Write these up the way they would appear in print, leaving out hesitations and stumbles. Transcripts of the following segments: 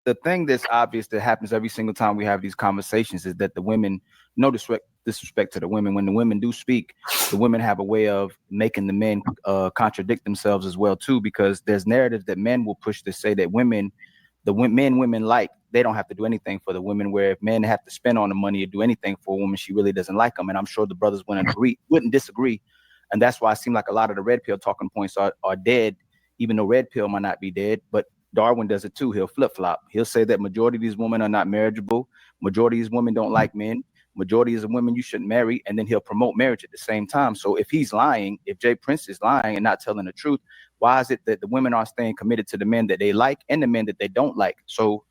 the thing that's obvious that happens every single time we have these conversations is that the women, no disrespect to the women, when the women do speak, the women have a way of making the men contradict themselves as well too, because there's narratives that men will push to say that women like, they don't have to do anything for the women, where if men have to spend on the money or do anything for a woman, she really doesn't like them. And I'm sure the brothers wouldn't disagree. And that's why it seems like a lot of the red pill talking points are dead, even though red pill might not be dead. But Darwin does it too. He'll flip-flop. He'll say that majority of these women are not marriageable. Majority of these women don't like men. Majority of the women you shouldn't marry. And then he'll promote marriage at the same time. So if he's lying, if Jay Prince is lying and not telling the truth, why is it that the women are staying committed to the men that they like and the men that they don't like? So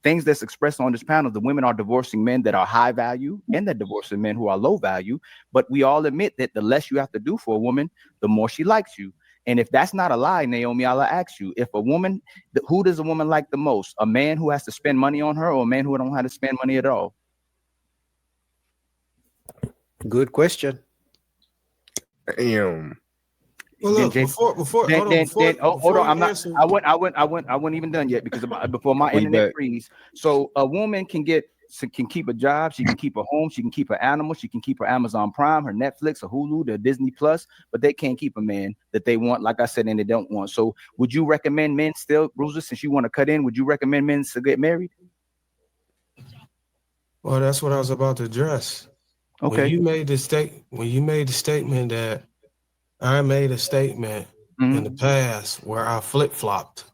things that's expressed on this panel, the women are divorcing men that are high value and they're divorcing men who are low value. But we all admit that the less you have to do for a woman, the more she likes you. And if that's not a lie, Naomi, I'll ask you, if a woman, who does a woman like the most? A man who has to spend money on her, or a man who don't have to spend money at all? Good question. Well, look, before hold on. I wasn't even done yet, because before my internet freeze. So a woman can keep a job, she can keep a home, she can keep her animal, she can keep her Amazon Prime, her Netflix, her Hulu, their Disney Plus, but they can't keep a man that they want, like I said, and they don't want. So would you recommend men still, Bruiser, since you want to cut in, would you recommend men to get married? Well, that's what I was about to address. Okay. When you made the statement that I made a statement in the past where I flip-flopped.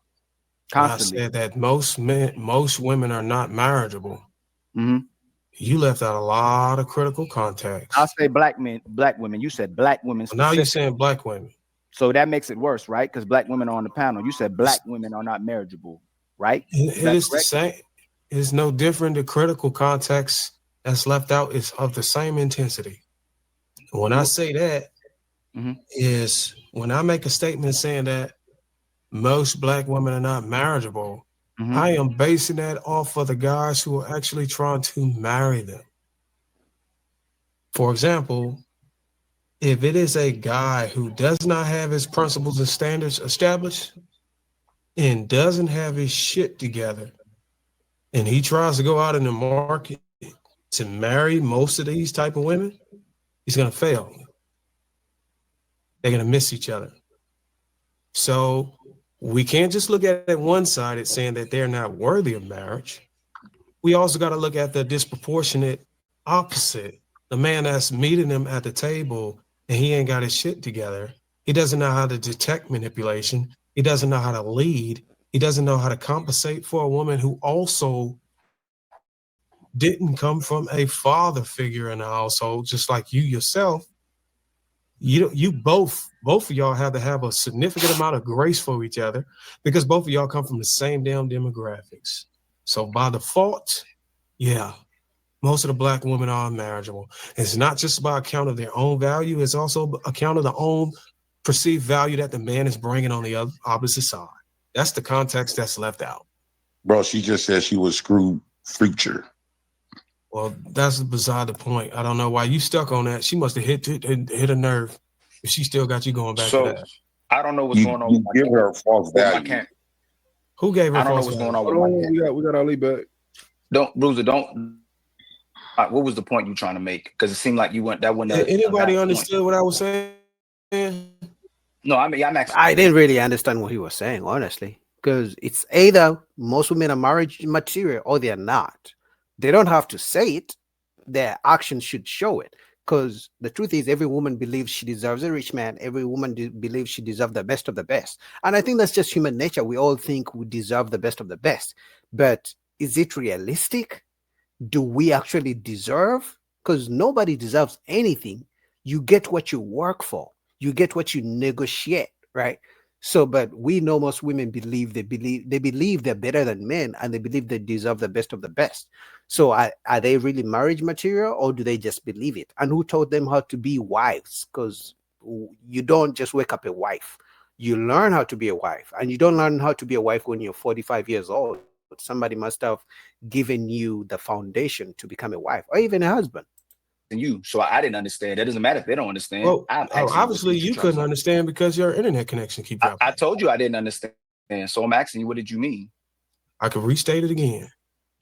I said that most women are not marriageable. You left out a lot of critical context. I'll say black women. You said black women. Now you're saying black women. So that makes it worse, right? Because black women are on the panel. You said black women are not marriageable, right? It is the same. It's no different. The critical context that's left out is of the same intensity. When I say that, is when I make a statement saying that most black women are not marriageable, I am basing that off of the guys who are actually trying to marry them. For example, if it is a guy who does not have his principles and standards established and doesn't have his shit together, and he tries to go out in the market to marry most of these type of women, he's going to fail. They're going to miss each other. So we can't just look at it one sided saying that they're not worthy of marriage. We also got to look at the disproportionate opposite. The man that's meeting them at the table and he ain't got his shit together. He doesn't know how to detect manipulation. He doesn't know how to lead. He doesn't know how to compensate for a woman who also didn't come from a father figure in the household, just like you yourself. You both of y'all have to have a significant amount of grace for each other because both of y'all come from the same damn demographics. So by default, yeah, most of the black women are unmarriageable. It's not just about account of their own value. It's also account of the own perceived value that the man is bringing on the opposite side. That's the context that's left out. Bro, she just said she was screwed future. Well, that's beside the point. I don't know why you stuck on that. She must have hit a nerve if she still got you going back to that. I don't know what's going on. You give her a false value. Who gave her I don't know false what's value? going on with my We got Ali back. Don't, Bruiser, don't. What was the point you trying to make? Because it seemed like you went that one. Anybody understood what I was saying? No, I mean, I'm actually. I didn't really understand what he was saying, honestly, because it's either most women are marriage material or they're not. They don't have to say it. Their actions should show it. Because the truth is, every woman believes she deserves a rich man. Every woman believes she deserves the best of the best. And I think that's just human nature. We all think we deserve the best of the best. But is it realistic? Do we actually deserve? Because nobody deserves anything. You get what you work for. You get what you negotiate, right? So, but we know most women believe they're better than men, and they believe they deserve the best of the best. So are they really marriage material, or do they just believe it? And who taught them how to be wives? Because you don't just wake up a wife. You learn how to be a wife, and you don't learn how to be a wife when you're 45 years old. Somebody must have given you the foundation to become a wife, or even a husband. And you, so I didn't understand. That doesn't matter if they don't understand. Well, obviously you couldn't understand because your internet connection keeps dropping. I told you I didn't understand. So I'm asking you, what did you mean? I can restate it again.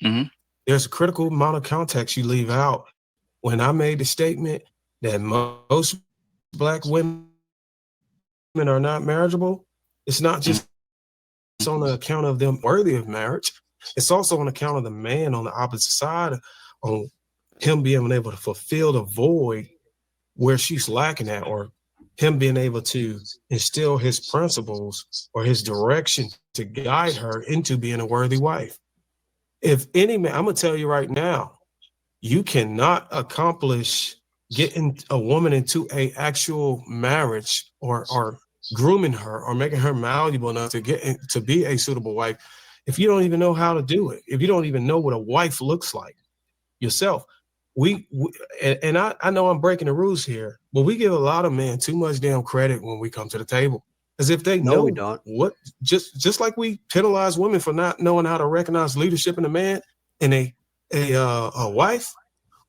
Mhm. There's a critical amount of context you leave out. When I made the statement that most Black women are not marriageable, it's not just on the account of them worthy of marriage. It's also on account of the man on the opposite side, on him being able to fulfill the void where she's lacking at, or him being able to instill his principles or his direction to guide her into being a worthy wife. If any man, I'm gonna tell you right now, you cannot accomplish getting a woman into a actual marriage or grooming her or making her malleable enough to to be a suitable wife if you don't even know how to do it, if you don't even know what a wife looks like yourself. I know I'm breaking the rules here, but we give a lot of men too much damn credit when we come to the table, as if they No, we know don't. what. Just like we penalize women for not knowing how to recognize leadership in a man and a wife,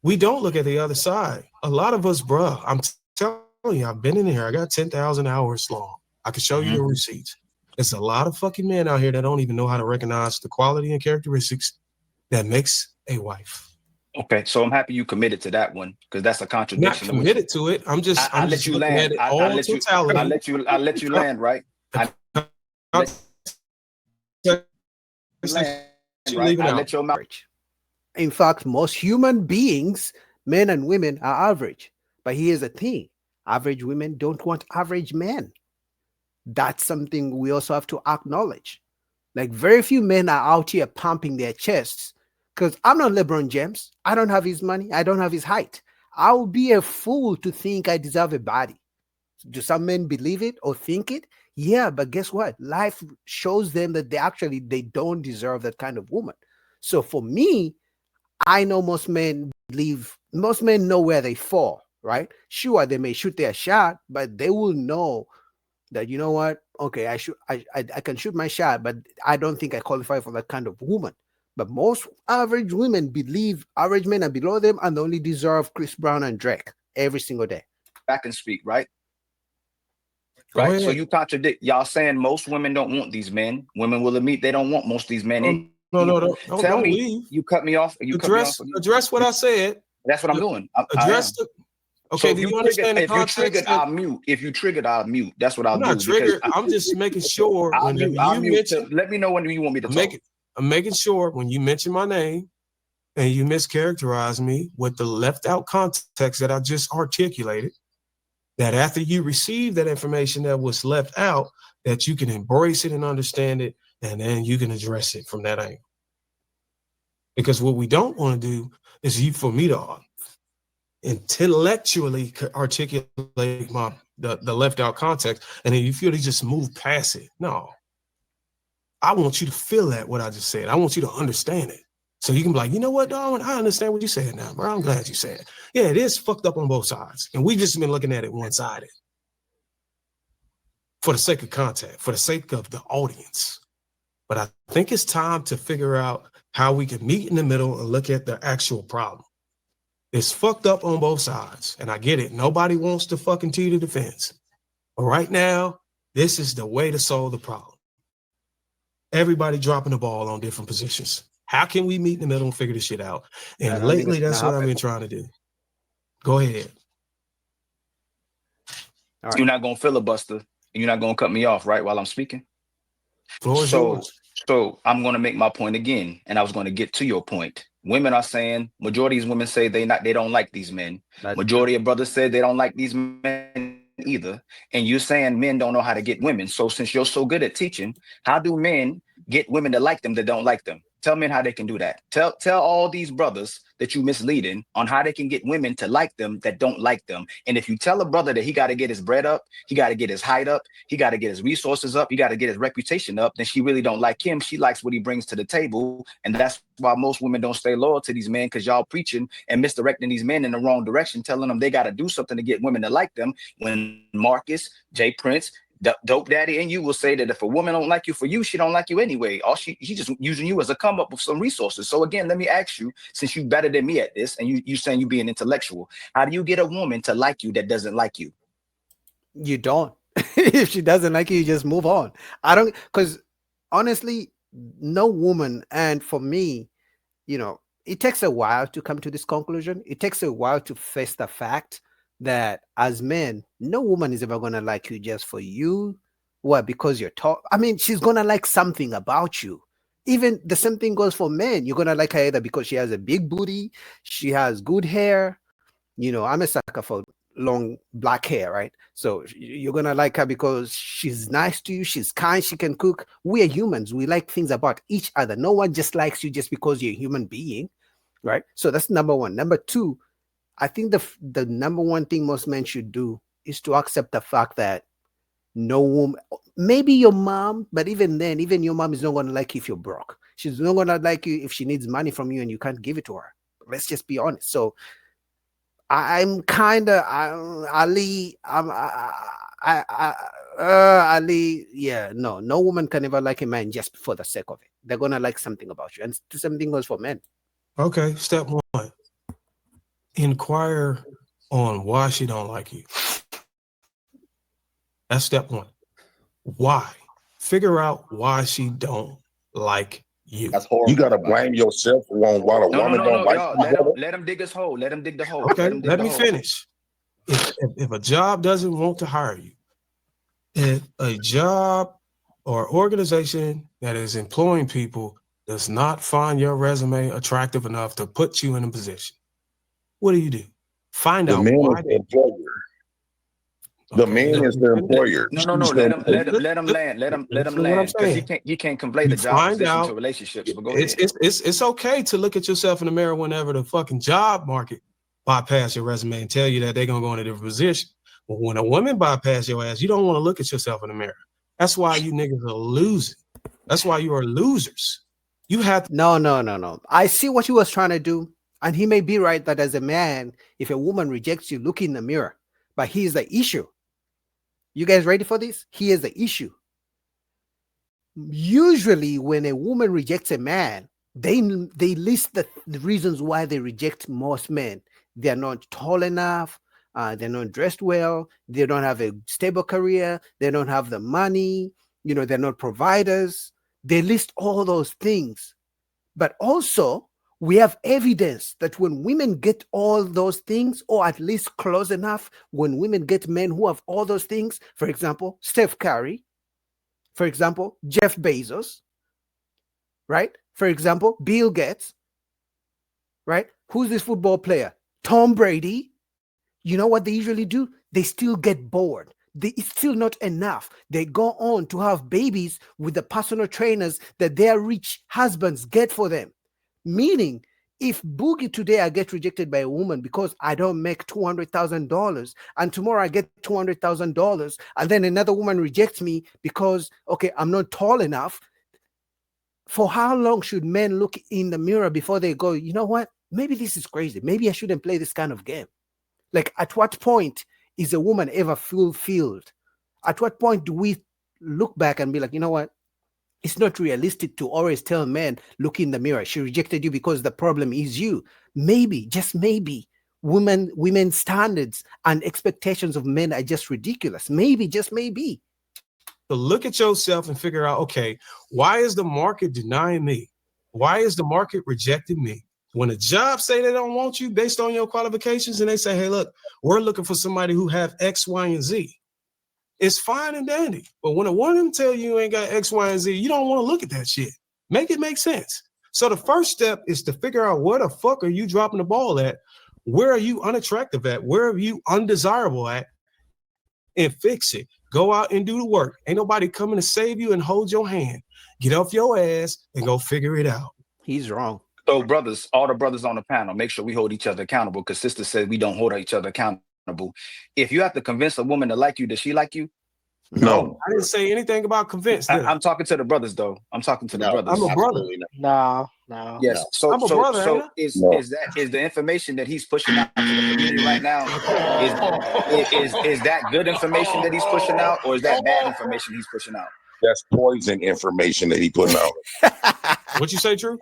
we don't look at the other side. A lot of us, bruh, I'm telling you, I've been in here. I got 10,000 hours long. I can show you the receipts. There's a lot of fucking men out here that don't even know how to recognize the quality and characteristics that makes a wife. Okay, so I'm happy you committed to that one, because that's a Not contradiction. committed to it. I'm just You looking land. at it all totality. I let you land, right? I let you land, right? I let your mouth. Average. In fact, most human beings, men and women, are average. But here's the thing: average women don't want average men. That's something we also have to acknowledge. Like, very few men are out here pumping their chests. Because I'm not LeBron James. I don't have his money. I don't have his height. I would be a fool to think I deserve a body. Do some men believe it or think it? Yeah, but guess what? Life shows them that they don't deserve that kind of woman. So for me, I know most men know where they fall, right? Sure, they may shoot their shot, but they will know that, you know what? Okay, I can shoot my shot, but I don't think I qualify for that kind of woman. But most average women believe average men are below them and they only deserve Chris Brown and Drake every single day. Back and speak, right? Go Right. So ahead. you contradict. Y'all saying most women don't want these men. Women will admit they don't want most of these men. No, Tell don't me, leave. you cut me off. You cut me off. Address what I said. That's what I'm doing. I am. Address the. Okay, So do you understand the if you context? triggered, I'll mute. If you triggered, I'll mute. That's what I'll I'm do. not triggered. I'm just making sure whenever you mention. Let me know when you want me to talk. I'm making sure when you mention my name and you mischaracterize me with the left out context that I just articulated, that after you receive that information that was left out, that you can embrace it and understand it, and then you can address it from that angle. Because what we don't want to do is for me to intellectually articulate the left out context, and then you feel to just move past it. No. I want you to feel that what I just said. I want you to understand it. So you can be like, you know what, Darwin, I understand what you said now, bro. I'm glad you said it. Yeah, it is fucked up on both sides. And we just been looking at it one-sided. For the sake of contact, for the sake of the audience. But I think it's time to figure out how we can meet in the middle and look at the actual problem. It's fucked up on both sides. And I get it. Nobody wants to fucking tee the defense. But right now, this is the way to solve the problem. Everybody dropping the ball on different positions. How can we meet in the middle and figure this shit out? And lately, that's what I've been trying to do. Go ahead. All right. You're not going to filibuster, and you're not going to cut me off, right, while I'm speaking? So I'm going to make my point again, and I was going to get to your point. Women are saying, majority of these women say they don't like these men. Majority of brothers say they don't like these men either. And you're saying men don't know how to get women. So since you're so good at teaching, how do men get women to like them that don't like them? Tell men how they can do that. Tell all these brothers that you misleading on how they can get women to like them that don't like them. And if you tell a brother that he got to get his bread up, he got to get his height up, he got to get his resources up, he got to get his reputation up, then she really don't like him. She likes what he brings to the table. And that's why most women don't stay loyal to these men, because y'all preaching and misdirecting these men in the wrong direction, telling them they got to do something to get women to like them. When Marcus, Jay Prince, Dope Daddy and you will say that if a woman don't like you for you, she don't like you anyway. She's just using you as a come up with some resources. So again, let me ask you, since you better than me at this, and you saying you being intellectual, how do you get a woman to like you that doesn't like you? You don't. If she doesn't like you, you just move on. I don't, because honestly, no woman, and for me, it takes a while to come to this conclusion. It takes a while to face the fact that as men, no woman is ever gonna like you just for you. What? Because you're tall. I mean, she's gonna like something about you. Even the same thing goes for men. You're gonna like her either because she has a big booty, she has good hair. I'm a sucker for long black hair, right? So you're gonna like her because she's nice to you, she's kind, she can cook. We are humans. We like things about each other. No one just likes you just because you're a human being, right? So that's number one. Number two, I think the number one thing most men should do is to accept the fact that no woman, maybe your mom, but even then, even your mom is not gonna like you if you're broke. She's not gonna like you if she needs money from you and you can't give it to her. Let's just be honest. So I'm kind of Ali. Ali. Yeah, no woman can ever like a man just for the sake of it. They're gonna like something about you, and the same thing goes for men. Okay, step one: inquire on why she don't like you. That's step one. Why? Figure out why she don't like you. That's horrible. You gotta blame yourself on why a woman don't like you. Let him dig his hole. Let him dig the hole. Okay, let me finish. If a job doesn't want to hire you, if a job or organization that is employing people does not find your resume attractive enough to put you in a position, what do? Find out why. The employer. The man is the employer. No. Let him land. Let him land. Because he can't convey the job position to relationships. But go ahead. It's okay to look at yourself in the mirror whenever the fucking job market bypass your resume and tell you that they're gonna go in a different position. But when a woman bypass your ass, you don't want to look at yourself in the mirror. That's why you niggas are losing. That's why you are losers. You have to. No. I see what he was trying to do, and he may be right that as a man, if a woman rejects you, look in the mirror. But here's the issue. You guys ready for this? Here's the issue. Usually, when a woman rejects a man, they list the reasons why they reject most men. They're not tall enough. They're not dressed well. They don't have a stable career. They don't have the money. They're not providers. They list all those things. But also, we have evidence that when women get all those things, or at least close enough, when women get men who have all those things, for example, Steph Curry, for example, Jeff Bezos, right? For example, Bill Gates, right? Who's this football player? Tom Brady. You know what they usually do? They still get bored. It's still not enough. They go on to have babies with the personal trainers that their rich husbands get for them. Meaning, if Boogie today I get rejected by a woman because I don't make $200,000, and tomorrow I get $200,000, and then another woman rejects me because, okay, I'm not tall enough. For how long should men look in the mirror before they go, you know what? Maybe this is crazy. Maybe I shouldn't play this kind of game. Like, at what point is a woman ever fulfilled? At what point do we look back and be like, you know what? It's not realistic to always tell men, look in the mirror. She rejected you because the problem is you. Maybe, just maybe, women's standards and expectations of men are just ridiculous. Maybe, just maybe. So look at yourself and figure out, okay, why is the market denying me? Why is the market rejecting me? When a job say they don't want you based on your qualifications and they say, hey, look, we're looking for somebody who have X, Y, and Z. It's fine and dandy. But when a woman tell you ain't got X, Y, and Z, you don't want to look at that shit. Make it make sense. So the first step is to figure out where the fuck are you dropping the ball at? Where are you unattractive at? Where are you undesirable at? And fix it. Go out and do the work. Ain't nobody coming to save you and hold your hand. Get off your ass and go figure it out. He's wrong. So brothers, all the brothers on the panel, make sure we hold each other accountable, because sister said we don't hold each other accountable. If you have to convince a woman to like you, does she like you? No. I didn't say anything about convince. I'm talking to the brothers though. I'm talking to the brothers. I'm a brother. No. Yes. So I'm a brother. So is the information that he's pushing out to the community right now, is that good information that he's pushing out, or is that bad information he's pushing out? That's poison information that he putting out. What you say, True?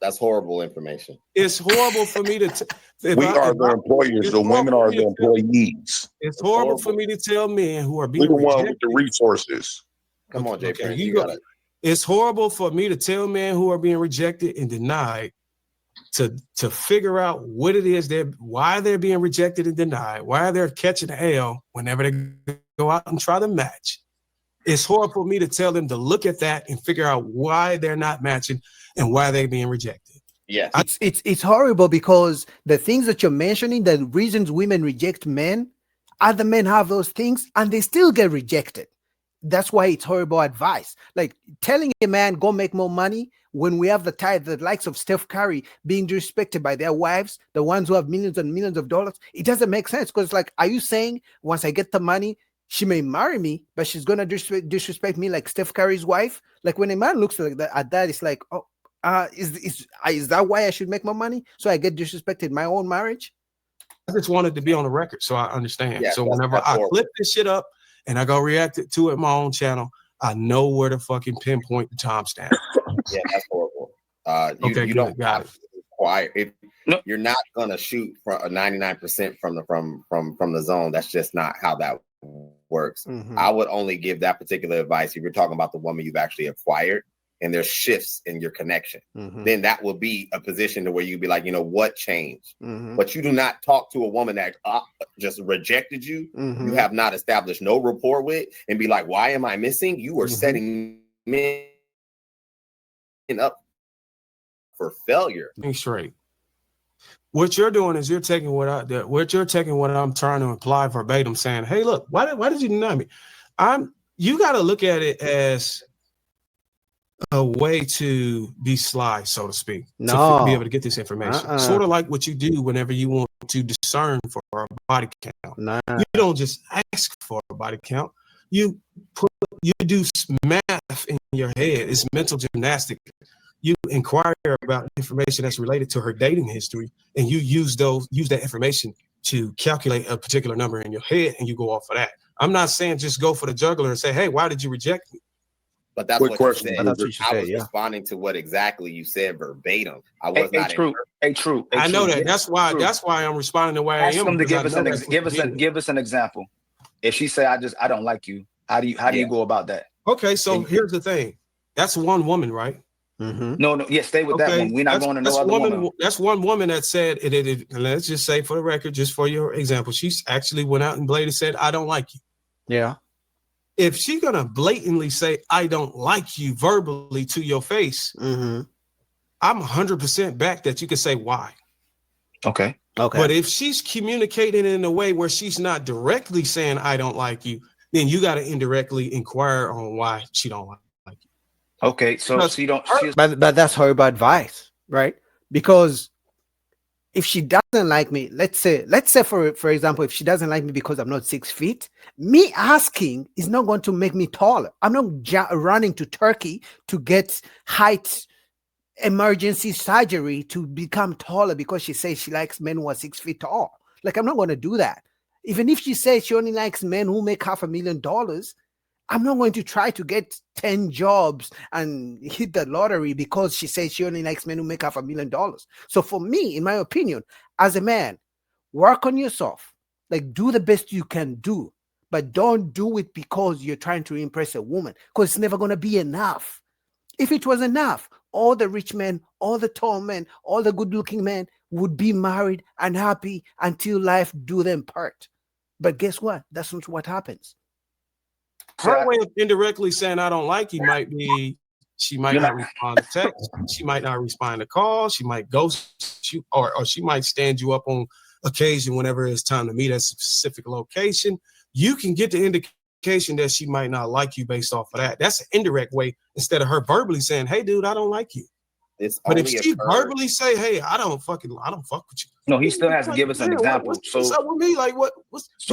That's horrible information. It's horrible for me to. We are the employers. The women are the employees. It's horrible for me to tell men who are being We're the one rejected. with the resources. Come on, Jay. Okay, You got it. It's horrible for me to tell men who are being rejected and denied to figure out what it is why they're being rejected and denied, why they're catching hell whenever they go out and try to match. It's horrible for me to tell them to look at that and figure out why they're not matching and why they're being rejected. Yes. It's horrible because the things that you're mentioning, the reasons women reject men, other men have those things and they still get rejected. That's why it's horrible advice. Like telling a man go make more money when we have the likes of Steph Curry being disrespected by their wives, the ones who have millions and millions of dollars. It doesn't make sense because, like, are you saying once I get the money, she may marry me, but she's gonna disrespect me like Steph Curry's wife? Like when a man looks like that at that, it's like, oh, is that why I should make more money? So I get disrespected in my own marriage? I just wanted to be on the record so I understand. Yeah, so whenever I flip this shit up and I go react to it in my own channel, I know where to fucking pinpoint the timestamp. Yeah, that's horrible. You don't have to require if you're not gonna shoot for a 99% from the zone. That's just not how that works. Mm-hmm. I would only give that particular advice if you're talking about the woman you've actually acquired and there's shifts in your connection. Mm-hmm. Then that will be a position to where you'd be like, what changed? Mm-hmm. But you do not talk to a woman that just rejected you. Mm-hmm. You have not established no rapport with, and be like, why am I missing? You are setting men up for failure. Straight. What you're doing is you're taking what I'm trying to imply verbatim, saying, "Hey, look, why did you deny me?" You got to look at it as a way to be sly, so to speak, to be able to get this information. Sort of like what you do whenever you want to discern for a body count. You don't just ask for a body count. You do math in your head. It's mental gymnastics. You inquire about information that's related to her dating history, and you use that information to calculate a particular number in your head, and you go off of that. I'm not saying just go for the juggler and say, "Hey, why did you reject me?" But that's what you said. I was responding to what exactly you said verbatim. I was not true. I know that. That's why I'm responding the way I am. Ask them to give us an example. If she say, I don't like you, how do you go about that? Okay, so here's the thing. That's one woman, right? Mm-hmm. No, stay with that one. We're not going to no other woman. That's one woman that said it. Let's just say, for the record, just for your example, she's actually went out and blatantly said, "I don't like you." Yeah. If she's gonna blatantly say, "I don't like you" verbally to your face, I'm 100% back that you can say why. Okay. But if she's communicating in a way where she's not directly saying, "I don't like you," then you got to indirectly inquire on why she don't like you. Okay, so she don't. But that's horrible advice, right? Because if she doesn't like me, let's say for example, if she doesn't like me because I'm not 6 feet, me asking is not going to make me taller. I'm not running to Turkey to get height emergency surgery to become taller because she says she likes men who are 6 feet tall. Like, I'm not going to do that. Even if she says she only likes men who make $500,000, I'm not going to try to get 10 jobs and hit the lottery because she says she only likes men who make $500,000. So for me, in my opinion, as a man, work on yourself. Like, do the best you can do, but don't do it because you're trying to impress a woman, because it's never going to be enough. If it was enough, all the rich men, all the tall men, all the good-looking men would be married and happy until life do them part. But guess what? That's not what happens. Her way of indirectly saying "I don't like you" might be she might not respond to text, she might not respond to calls, she might ghost you, or she might stand you up on occasion whenever it's time to meet at a specific location. You can get the indication that she might not like you based off of that. That's an indirect way instead of her verbally saying, "Hey, dude, I don't like you." But if she verbally say, "Hey, I don't fuck with you," no, he still has to give us an example. What's up with me? Like, you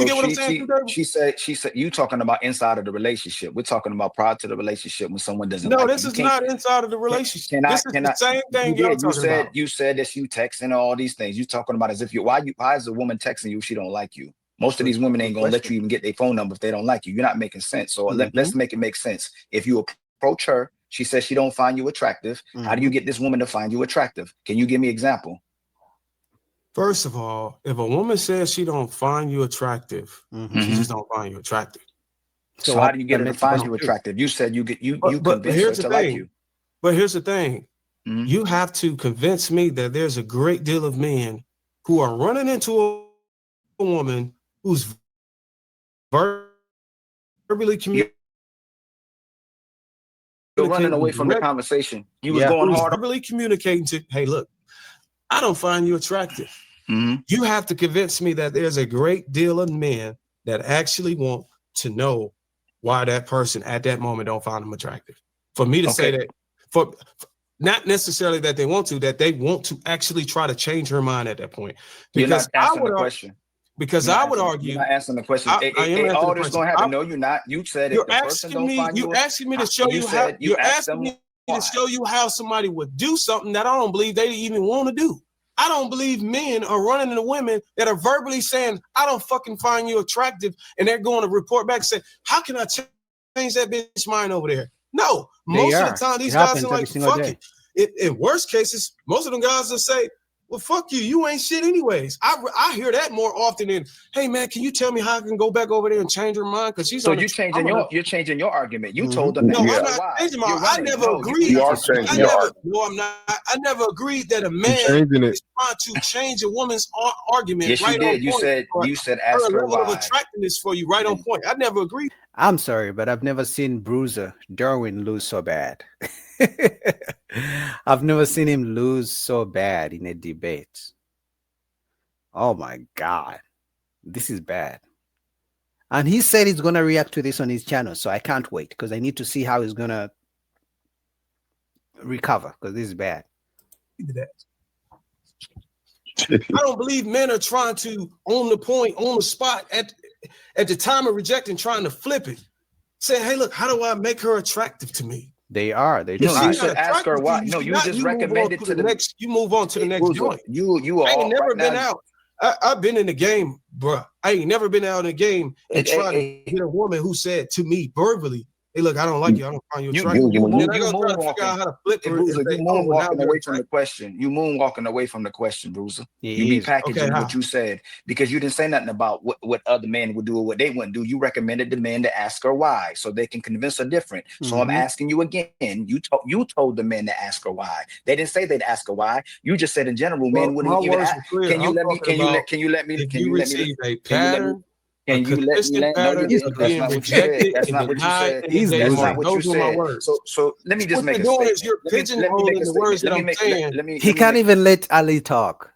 get what I'm saying? She said, you talking about inside of the relationship. We're talking about prior to the relationship when someone doesn't. No, like this is not inside of the relationship. This is the same thing y'all talking about. You said that you texting all these things. You talking about as if why is a woman texting you if she don't like you? Most of these women ain't gonna let you even get their phone number if they don't like you. You're not making sense. So let's make it make sense. If you approach her, she says she don't find you attractive. How do you get this woman to find you attractive? Can you give me an example? First of all, if a woman says she don't find you attractive, she just don't find you attractive. So how do you get her to find you attractive? You said you convince her to like you. But here's the thing. You have to convince me that there's a great deal of men who are running into a woman who's verbally communicating. You're running away from the conversation. You was going hard. Verbally communicating to, hey, look, I don't find you attractive. You have to convince me that there's a great deal of men that actually want to know why that person at that moment don't find them attractive. For me to say that, for not necessarily that they want to, that they want to actually try to change her mind at that point. Because you're not answering the question. Because I would argue. You're not answering the question. All this going to happen. No, you're not. You said you're asking me. You're asking me to show you how. You're asking me to show you how somebody would do something that I don't believe they even want to do. I don't believe men are running into women that are verbally saying, I don't fucking find you attractive. And they're going to report back and say, how can I change that bitch mind over there? No, most of the time, these guys are like, fuck it. In worst cases, most of them guys will say, well, fuck you. You ain't shit anyways. I hear that more often than, hey, man, can you tell me how I can go back over there and change her mind? Because she's you're changing your argument. You told them that. No, I'm not changing my I never agreed. No, I'm not. I never agreed that a man is trying to change a woman's argument. Yes, you did. You said ask her level why. of attractiveness for you right on point. I never agreed. I'm sorry, but I've never seen Bruiser Darwin lose so bad. I've never seen him lose so bad in a debate. Oh my God. This is bad. And he said he's going to react to this on his channel. So I can't wait because I need to see how he's going to recover because this is bad. I don't believe men are trying to, on the point, on the spot, at the time of rejecting, trying to flip it. Say, hey, look, how do I make her attractive to me? They are. They no, you should ask her why. No, you just recommended to the next. You move on to the next joint. You I ain't never been out. I've been in the game, bro. I ain't never been out in the game and tried to get a woman who said to me verbally, hey, look, I don't like you. I don't find you attractive. You moonwalking away from the question. You moonwalking away from the question, Bruiser. You be packaging what you said because you didn't say nothing about what other men would do or what they wouldn't do. You recommended the men to ask her why so they can convince her different. So I'm asking you again. You told the men to ask her why. They didn't say they'd ask her why. You just said in general, men wouldn't even ask. Can you let me? Can you let me? And you let me know that's not what you said. That's not what you said. That's not what you said. So let me just make a statement. You're pigeonholing the words that I'm saying. He can't even let Ali talk.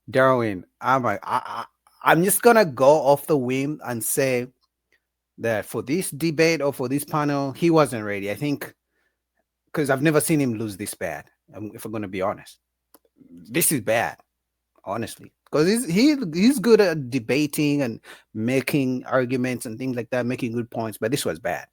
Darwin, I'm just gonna go off the whim and say that for this debate or for this panel, he wasn't ready. I think because I've never seen him lose this bad. If I'm gonna be honest, this is bad, honestly. Because he's good at debating and making arguments and things like that, making good points. But this was bad.